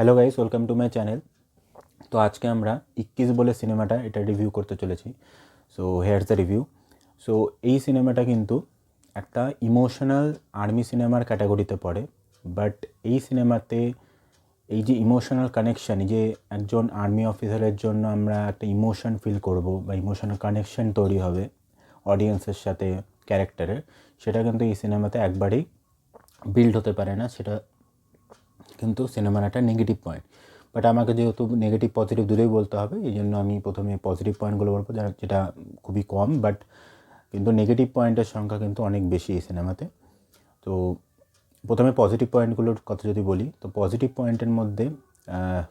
Hello guys, welcome to my channel. তো আজকে আমরা 21 বলে সিনেমাটা এটা রিভিউ করতে চলেছি। So hairs the review. So এই সিনেমাটা কিন্তু একটা ইমোশনাল আর্মি সিনেমার ক্যাটাগরিতে পড়ে। বাট এই সিনেমাতে এই যে ইমোশনাল কানেকশান, এই যে একজন আর্মি অফিসারের জন্য আমরা একটা ইমোশন ফিল করব বা ইমোশনাল কানেকশান তৈরি হবে অডিয়েন্সের সাথে ক্যারেক্টারের, সেটা কিন্তু এই সিনেমাতে একবারেই বিল্ড হতে পারে না। সেটা কিন্তু সিনেমার একটা নেগেটিভ পয়েন্ট। বাট আমাকে যেহেতু নেগেটিভ পজিটিভ দূরেই বলতে হবে, এই জন্য আমি প্রথমে পজিটিভ পয়েন্টগুলো বলবো, যেটা খুবই কম, বাট কিন্তু নেগেটিভ পয়েন্টের সংখ্যা কিন্তু অনেক বেশি এই সিনেমাতে। তো প্রথমে পজিটিভ পয়েন্টগুলোর কথা যদি বলি, তো পজিটিভ পয়েন্টের মধ্যে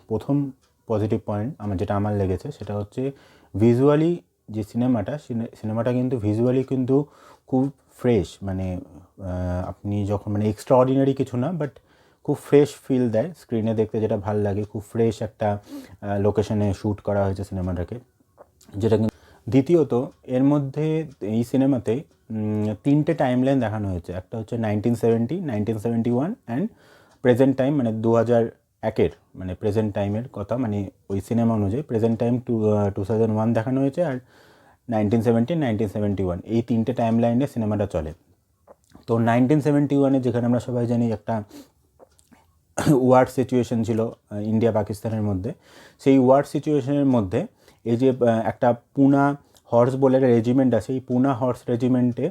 প্রথম পজিটিভ পয়েন্ট আমার লেগেছে সেটা হচ্ছে ভিজুয়ালি। যে সিনেমাটা কিন্তু ভিজুয়ালি কিন্তু খুব ফ্রেশ, মানে আপনি যখন মানে এক্সট্রা অর্ডিনারি কিছু না, বাট খুব ফ্রেশ ফিল দেয় স্ক্রিনে দেখতে, যেটা ভাল লাগে। খুব ফ্রেশ একটা লোকেশনে শ্যুট করা হয়েছে সিনেমাটাকে, যেটা কিন্তু দ্বিতীয়ত এর মধ্যে এই সিনেমাতে তিনটে টাইম লাইন দেখানো হয়েছে। একটা হচ্ছে 1970, 1971 অ্যান্ড প্রেজেন্ট টাইম, মানে 2001-এর মানে প্রেজেন্ট টাইমের কথা, মানে ওই সিনেমা অনুযায়ী প্রেজেন্ট টাইম 2001 দেখানো হয়েছে, আর 1970, 1971 এই তিনটে টাইম লাইনে সিনেমাটা চলে। তো 1971-এ যেখানে আমরা সবাই জানি একটা ওয়ার সিচুয়েশন ছিল ইন্ডিয়া পাকিস্তানের মধ্যে, সেই ওয়ার সিচুয়েশনের মধ্যে এই যে একটা পুনা হর্স বলে একটা রেজিমেন্ট আছে, এই পুনা হর্স রেজিমেন্টে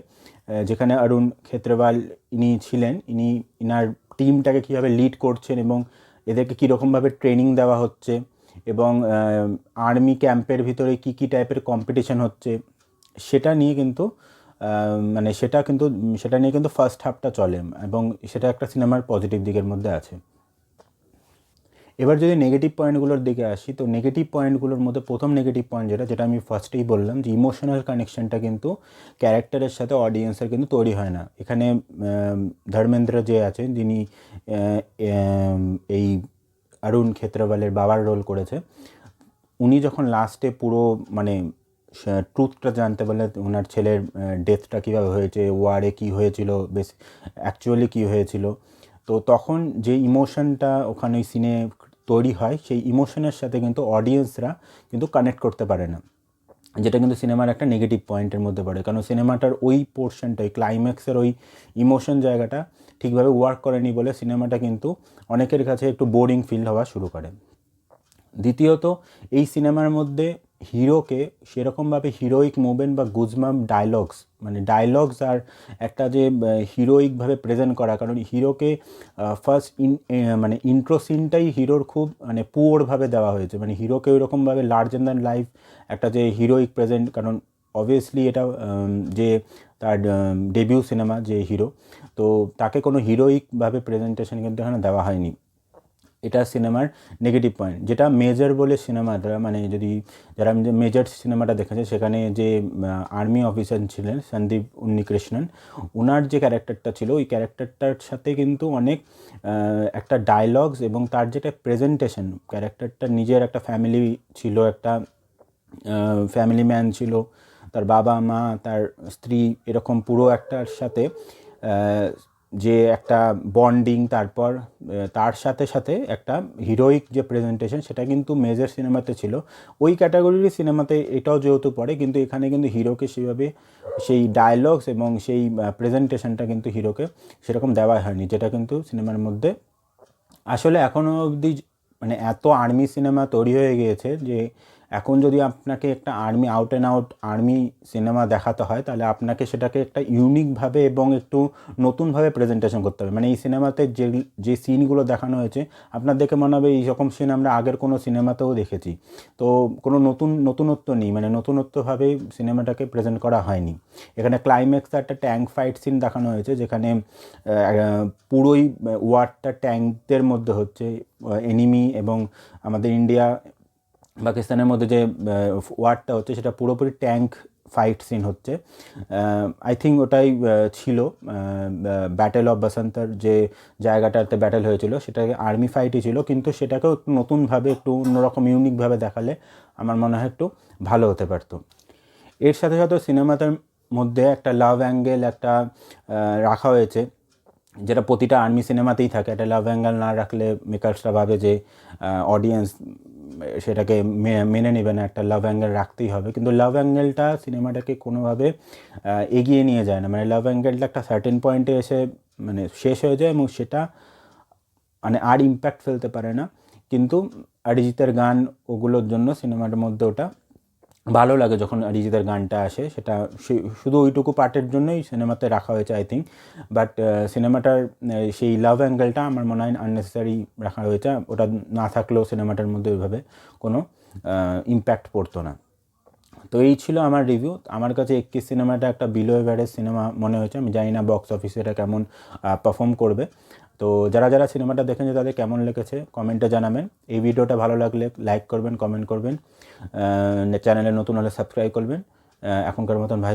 যেখানে অরুণ ক্ষেত্রপাল ইনি ছিলেন, ইনার টিমটাকে কীভাবে লিড করছেন এবং এদেরকে কীরকমভাবে ট্রেনিং দেওয়া হচ্ছে এবং আর্মি ক্যাম্পের ভিতরে কী কী টাইপের কম্পিটিশন হচ্ছে, সেটা নিয়ে কিন্তু সেটা নিয়ে কিন্তু ফার্স্ট হাফটা চলে এবং সেটা একটা সিনেমার পজিটিভ দিকের মধ্যে আছে। এবার যদি নেগেটিভ পয়েন্টগুলোর দিকে আসি, তো নেগেটিভ পয়েন্টগুলোর মধ্যে প্রথম নেগেটিভ পয়েন্ট যেটা আমি ফার্স্টেই বললাম, যে ইমোশনাল কানেকশানটা কিন্তু ক্যারেক্টারের সাথে অডিয়েন্সের কিন্তু তৈরি হয় না। এখানে ধর্মেন্দ্র যে আছেন, যিনি এই অরুণ ক্ষেত্রপালের বাবার রোল করেছে, উনি যখন লাস্টে পুরো মানে ট্রুথটা জানতে পারলে ওনার ছেলের ডেথটা কীভাবে হয়েছে, ওয়ারে কী হয়েছিল, বেশ অ্যাকচুয়ালি কী হয়েছিল, তো তখন যে ইমোশনটা ওখানে ওই সিনে তৈরি হয়, সেই ইমোশনের সাথে কিন্তু অডিয়েন্সরা কিন্তু কানেক্ট করতে পারে না, যেটা কিন্তু সিনেমার একটা নেগেটিভ পয়েন্টের মধ্যে পড়ে। কারণ সিনেমাটার ওই পোর্শনটা, ওই ক্লাইম্যাক্সের ওই ইমোশন জায়গাটা ঠিকভাবে ওয়ার্ক করেনি বলে সিনেমাটা কিন্তু অনেকের কাছে একটু বোরিং ফিল হওয়া শুরু করে। দ্বিতীয়ত এই সিনেমার মধ্যে হিরোকে সেরকমভাবে হিরোইক মুভমেন্ট বা গুজবাম্প ডায়লগস আর একটা যে হিরোইকভাবে প্রেজেন্ট করা, কারণ হিরোকে ফার্স্ট মানে ইন্ট্রো সিনটাই হিরোর খুব মানে পুওরভাবে দেওয়া হয়েছে, মানে হিরোকে ওইরকমভাবে লার্জার দ্যান লাইফ একটা যে হিরোইক প্রেজেন্ট, কারণ অবভিয়াসলি এটা যে তার ডেবিউ সিনেমা যে হিরো, তো তাকে কোনো হিরোইকভাবে প্রেজেন্টেশন কিন্তু এখানে দেওয়া হয়নি। এটা সিনেমার নেগেটিভ পয়েন্ট। যেটা মেজর বলে সিনেমাটা, মানে যদি যারা মেজর সিনেমাটা দেখেছে, সেখানে যে আর্মি অফিসার ছিলেন সন্দীপ উন্নিকৃষ্ণন, ওনার যে ক্যারেক্টারটা ছিল, ওই ক্যারেক্টারটার সাথে কিন্তু অনেক একটা ডায়লগস এবং তার যেটা প্রেজেন্টেশন, ক্যারেক্টারটার নিজের একটা ফ্যামিলি ছিল, একটা ফ্যামিলি ম্যান ছিল, তার বাবা মা তার স্ত্রী, এরকম পুরো একটার সাথে যে একটা বন্ডিং, তারপর তার সাথে সাথে একটা হিরোইক যে প্রেজেন্টেশন, সেটা কিন্তু মেজর সিনেমাতে ছিল। ওই ক্যাটাগরির সিনেমাতে এটাও যেহেতু পড়ে, কিন্তু এখানে কিন্তু হিরোকে সেভাবে সেই ডায়লগস এবং সেই প্রেজেন্টেশনটা কিন্তু হিরোকে সেরকম দেওয়া হয়নি, যেটা কিন্তু সিনেমার মধ্যে আসলে এখনও অবধি মানে এত আর্মি সিনেমা তৈরি হয়ে গিয়েছে যে এখন যদি আপনাকে একটা out and out army cinema দেখাতে হয়, তাহলে আপনাকে সেটাকে একটা ইউনিকভাবে এবং একটু নতুনভাবে প্রেজেন্টেশন করতে হবে। মানে এই সিনেমাতে যে সিনগুলো দেখানো হয়েছে, আপনার দেখে মনে হবে এইরকম সিন আমরা আগের কোনো সিনেমাতেও দেখেছি। তো কোনো নতুনত্ব নেই, মানে নতুনত্বভাবে সিনেমাটাকে প্রেজেন্ট করা হয়নি। এখানে ক্লাইম্যাক্সে একটা ট্যাঙ্ক ফাইট সিন দেখানো হয়েছে, যেখানে পুরোই ওয়ারটা ট্যাঙ্কদের মধ্যে হচ্ছে, এনিমি এবং আমাদের ইন্ডিয়া পাকিস্তানের মধ্যে যে ওয়ারটা হচ্ছে, সেটা পুরোপুরি ট্যাঙ্ক ফাইট সিন হচ্ছে। আই থিঙ্ক ওটাই ছিল ব্যাটেল অফ বসন্তর যে জায়গাটাতে ব্যাটেল হয়েছিল, সেটাকে আর্মি ফাইটই ছিল, কিন্তু সেটাকেও একটু নতুনভাবে, একটু অন্যরকম ইউনিকভাবে দেখালে আমার মনে হয় একটু ভালো হতে পারতো। এর সাথে সাথে সিনেমাটার মধ্যে একটা লাভ অ্যাঙ্গেল একটা রাখা হয়েছে, যেটা প্রতিটা আর্মি সিনেমাতেই থাকে, একটা লাভ অ্যাঙ্গেল না রাখলে মেকার্সরা ভাবে যে অডিয়েন্স সেটাকে মেনে নেবে না, একটা লাভ অ্যাঙ্গেল রাখতেই হবে। কিন্তু লাভ অ্যাঙ্গেলটা সিনেমাটাকে কোনোভাবে এগিয়ে নিয়ে যায় না, মানে লাভ অ্যাঙ্গেলটা একটা সার্টেন পয়েন্টে এসে মানে শেষ হয়ে যায়, এবং সেটা মানে আর ইম্প্যাক্ট ফেলতে পারে না। কিন্তু অরিজিতের গান ওগুলোর জন্য সিনেমাটার মধ্যে ওটা ভালো লাগে, যখন অরিজিতের গানটা আসে সেটা শুধু ওইটুকু পার্টের জন্যই সিনেমাতে রাখা হয়েছে আই থিঙ্ক। বাট সিনেমাটার সেই লাভ অ্যাঙ্গেলটা আমার মনে হয় আননেসেসারি রাখা হয়েছে, ওটা না থাকলেও সিনেমাটার মধ্যে ওইভাবে কোনো ইম্প্যাক্ট পড়তো না। তো এই ছিল আমার রিভিউ। আমার কাছে 21 সিনেমাটা একটা বিলো এভারেজ সিনেমা মনে হয়েছে। আমি জানি না বক্স অফিসে এটা কেমন পারফর্ম করবে। তো যারা যারা সিনেমাটা দেখেছে তাদের কেমন লেগেছে কমেন্টে জানাবেন। এই ভিডিওটা ভালো লাগলে লাইক করবেন, কমেন্ট করবেন, চ্যানেলে নতুন হলে সাবস্ক্রাইব করবেন। এখনকার মতন ভাই।